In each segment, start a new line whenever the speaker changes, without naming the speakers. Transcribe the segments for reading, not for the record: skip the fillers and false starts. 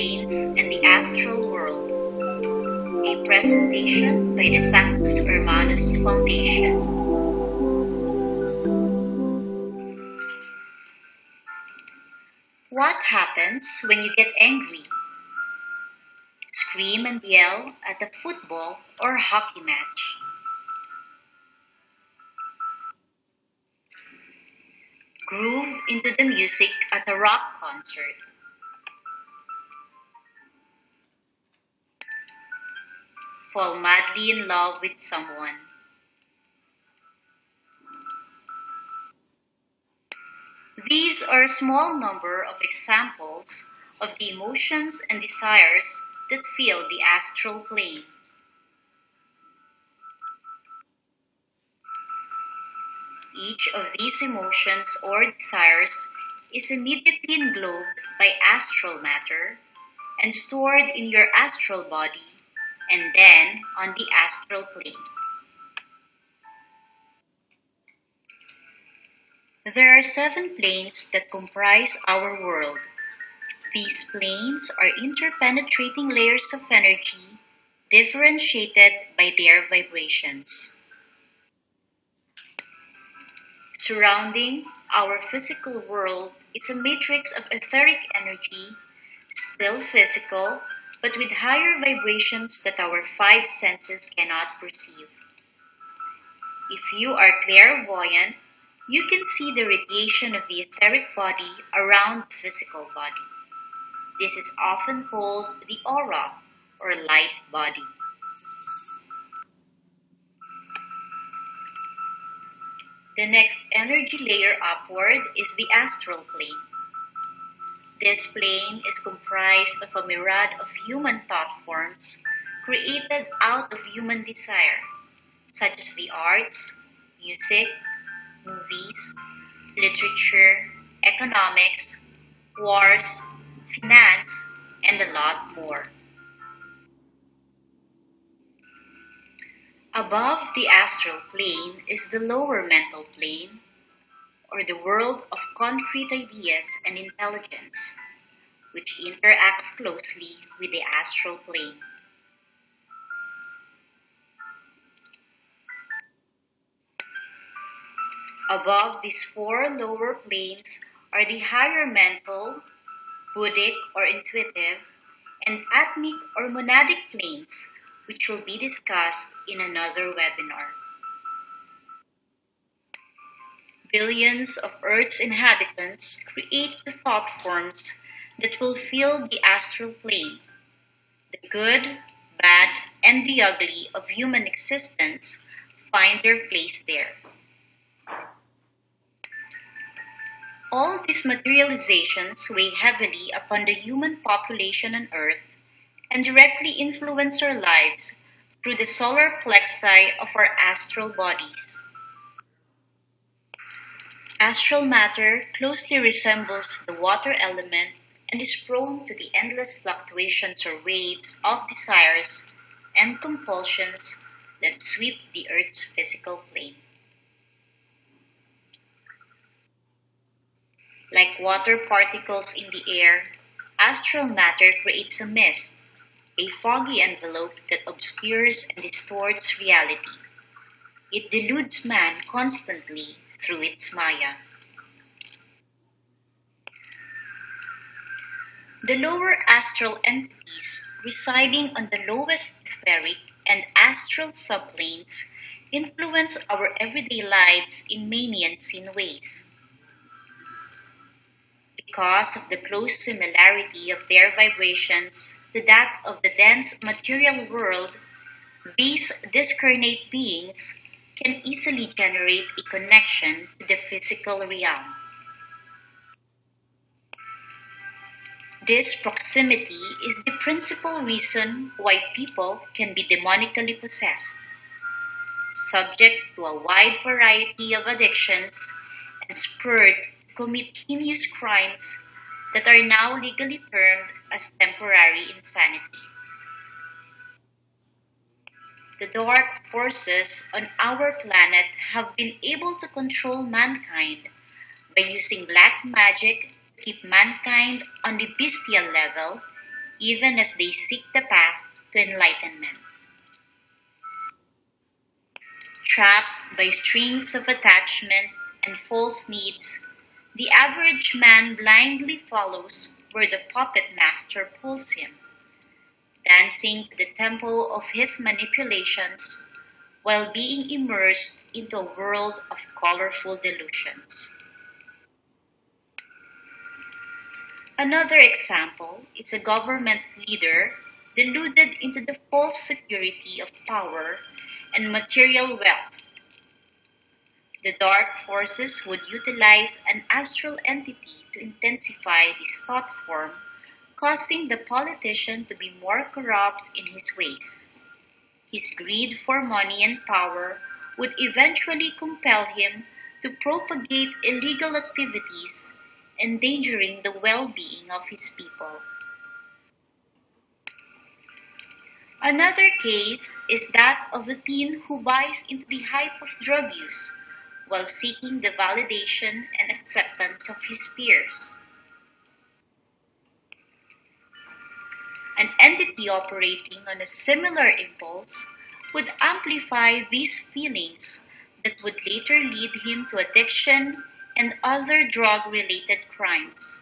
Planes and the Astral World, a presentation by the Sanctus Hermanus Foundation. What happens when you get angry? Scream and yell at a football or hockey match. Groove into the music at a rock concert. Fall madly in love with someone. These are a small number of examples of the emotions and desires that fill the astral plane. Each of these emotions or desires is immediately englobed by astral matter and stored in your astral body and then on the astral plane. There are 7 planes that comprise our world. These planes are interpenetrating layers of energy differentiated by their vibrations. Surrounding our physical world is a matrix of etheric energy, still physical, but with higher vibrations that our 5 senses cannot perceive. If you are clairvoyant, you can see the radiation of the etheric body around the physical body. This is often called the aura or light body. The next energy layer upward is the astral plane. This plane is comprised of a myriad of human thought forms created out of human desire, such as the arts, music, movies, literature, economics, wars, finance, and a lot more. Above the astral plane is the lower mental plane, or the world of concrete ideas and intelligence, which interacts closely with the astral plane. Above these 4 lower planes are the higher mental, Buddhic or intuitive, and atmic or monadic planes, which will be discussed in another webinar. Billions of Earth's inhabitants create the thought forms that will fill the astral plane. The good, bad, and the ugly of human existence find their place there. All these materializations weigh heavily upon the human population on Earth and directly influence our lives through the solar plexi of our astral bodies. Astral matter closely resembles the water element and is prone to the endless fluctuations or waves of desires and compulsions that sweep the Earth's physical plane. Like water particles in the air, astral matter creates a mist, a foggy envelope that obscures and distorts reality. It deludes man constantly through its maya. The lower astral entities residing on the lowest etheric and astral subplanes influence our everyday lives in many unseen ways. Because of the close similarity of their vibrations to that of the dense material world, these discarnate beings can easily generate a connection to the physical realm. This proximity is the principal reason why people can be demonically possessed, subject to a wide variety of addictions, and spurred to commit heinous crimes that are now legally termed as temporary insanity. The dark forces on our planet have been able to control mankind by using black magic to keep mankind on the bestial level even as they seek the path to enlightenment. Trapped by strings of attachment and false needs, the average man blindly follows where the puppet master pulls him, dancing to the tempo of his manipulations while being immersed into a world of colorful delusions. Another example is a government leader deluded into the false security of power and material wealth. The dark forces would utilize an astral entity to intensify this thought form, causing the politician to be more corrupt in his ways. His greed for money and power would eventually compel him to propagate illegal activities, endangering the well-being of his people. Another case is that of a teen who buys into the hype of drug use while seeking the validation and acceptance of his peers. An entity operating on a similar impulse would amplify these feelings that would later lead him to addiction and other drug related crimes.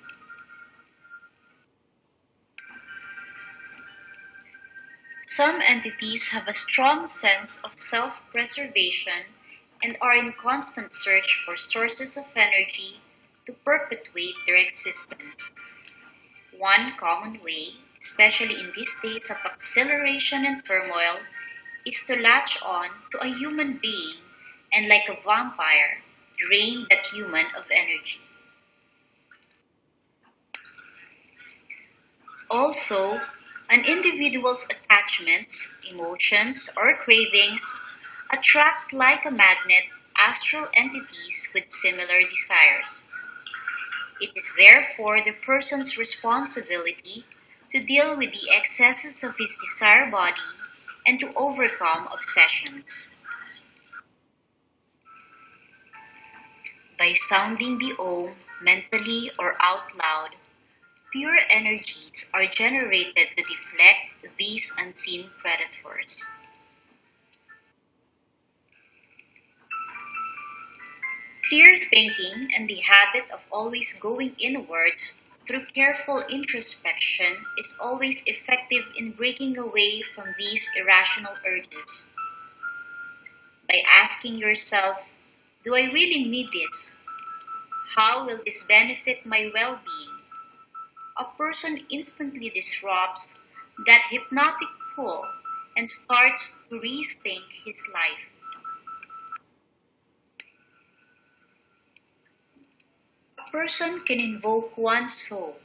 Some entities have a strong sense of self preservation and are in constant search for sources of energy to perpetuate their existence. One common way, especially in these days of acceleration and turmoil, is to latch on to a human being and, like a vampire, drain that human of energy. Also, an individual's attachments, emotions, or cravings attract like a magnet astral entities with similar desires. It is therefore the person's responsibility to deal with the excesses of his desire body and to overcome obsessions. By sounding the Om mentally or out loud, pure energies are generated to deflect these unseen predators. Clear thinking and the habit of always going inwards through careful introspection is always effective in breaking away from these irrational urges. By asking yourself, do I really need this? How will this benefit my well being? A person instantly disrupts that hypnotic pull and starts to rethink his life. A person can invoke one's soul,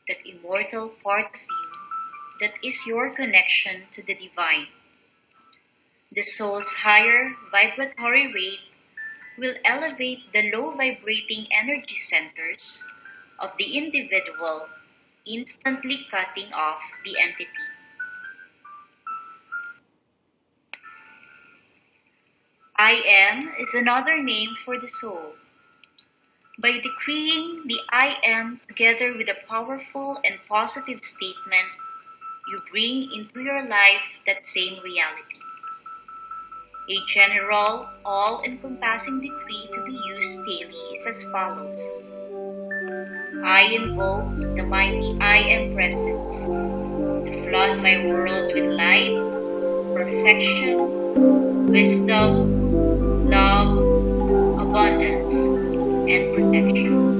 that immortal part of you that is your connection to the divine. The soul's higher vibratory rate will elevate the low vibrating energy centers of the individual, instantly cutting off the entity. I am is another name for the soul. By decreeing the I am together with a powerful and positive statement, you bring into your life that same reality. A general, all-encompassing decree to be used daily is as follows. I invoke the mighty I Am presence to flood my world with light, perfection, wisdom, love, abundance, and protection.